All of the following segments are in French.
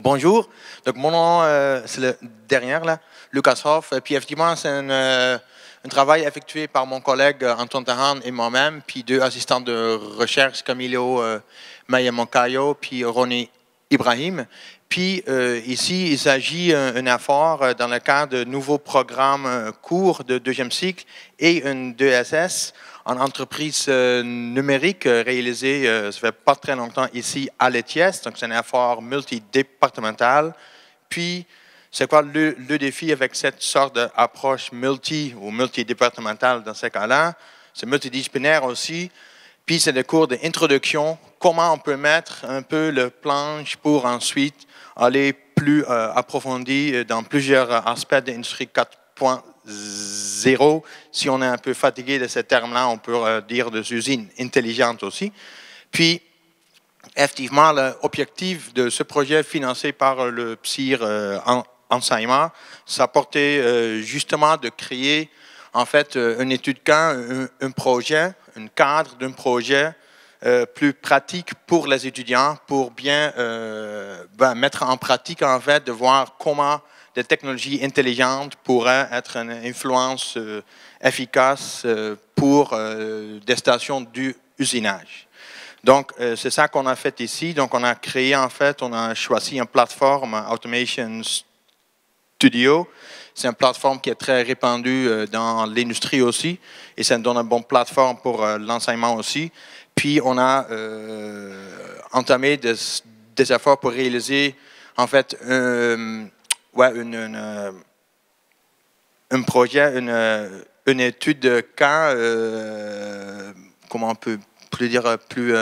Bonjour, donc mon nom c'est le dernier là, Lucas Hoff. Puis effectivement c'est un travail effectué par mon collègue Antoine Tahan et moi-même, puis deux assistants de recherche, Camilo Mayamoncayo, puis Ronnie Ibrahim. Puis ici il s'agit d'un effort dans le cadre de nouveaux programmes courts de deuxième cycle et une 2SS en entreprise numérique réalisé, ça fait pas très longtemps ici à l'ETIES, donc c'est un effort multidépartemental. Puis, c'est quoi le défi avec cette sorte d'approche multidépartementale dans ce cas-là? C'est multidisciplinaire aussi. Puis, c'est des cours d'introduction. Comment on peut mettre un peu le planche pour ensuite aller plus approfondi dans plusieurs aspects de l'industrie 4.0. Si on est un peu fatigué de ces termes-là, on peut dire des usines intelligentes aussi. Puis, effectivement, l'objectif de ce projet financé par le PSIR Enseignement, ça portait justement de créer en fait une étude cas, un projet, un cadre d'un projet plus pratique pour les étudiants, pour bien mettre en pratique en fait, de voir comment des technologies intelligentes pourraient être une influence efficace pour des stations d'usinage. Donc, c'est ça qu'on a fait ici. Donc, on a créé, en fait, on a choisi une plateforme Automation Studio. C'est une plateforme qui est très répandue dans l'industrie aussi. Et ça nous donne une bonne plateforme pour l'enseignement aussi. Puis, on a entamé des efforts pour réaliser, en fait, un projet, une étude de cas, comment on peut plus dire plus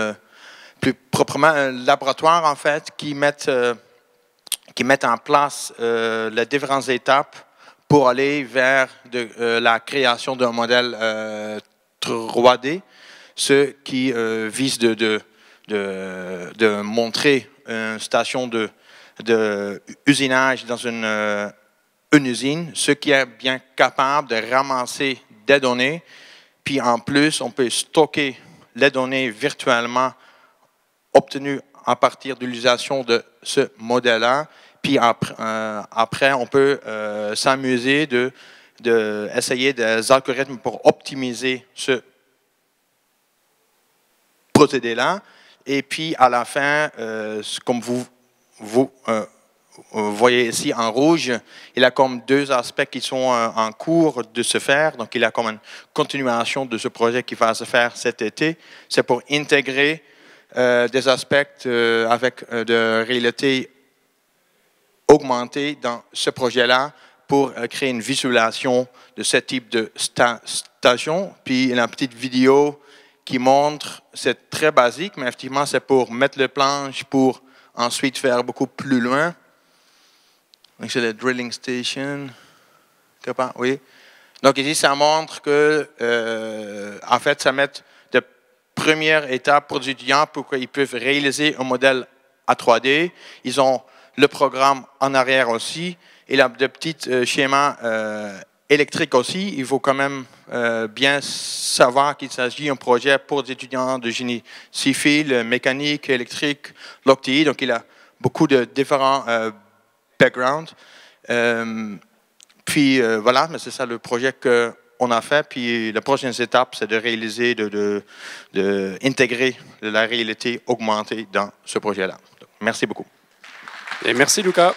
proprement, un laboratoire en fait qui met en place les différentes étapes pour aller vers la création d'un modèle 3D, ce qui vise de montrer une station de usinage dans une usine, ce qui est bien capable de ramasser des données, puis en plus, on peut stocker les données virtuellement obtenues à partir de l'utilisation de ce modèle-là, puis après, on peut s'amuser d'essayer des algorithmes pour optimiser ce procédé-là, et puis à la fin, comme vous voyez ici en rouge, il y a comme deux aspects qui sont en cours de se faire. Donc, il y a comme une continuation de ce projet qui va se faire cet été. C'est pour intégrer des aspects avec de réalité augmentée dans ce projet-là pour créer une visualisation de ce type de station. Puis, il y a une petite vidéo qui montre, c'est très basique, mais effectivement, c'est pour mettre le planche pour ensuite faire beaucoup plus loin. Donc, c'est la drilling station. Oui. Donc, ici, ça montre que, en fait, ça met de premières étapes pour les étudiants pour qu'ils puissent réaliser un modèle à 3D. Ils ont le programme en arrière aussi. Et là, de petits schémas électriques aussi. Il faut quand même bien savoir qu'il s'agit d'un projet pour des étudiants de génie civil, mécanique, électrique, Lockheed. Donc, il a beaucoup de différents background. Puis voilà, mais c'est ça le projet qu'on a fait. Puis la prochaine étape, c'est de réaliser, d'intégrer la réalité augmentée dans ce projet-là. Merci beaucoup. Et merci, Lucas.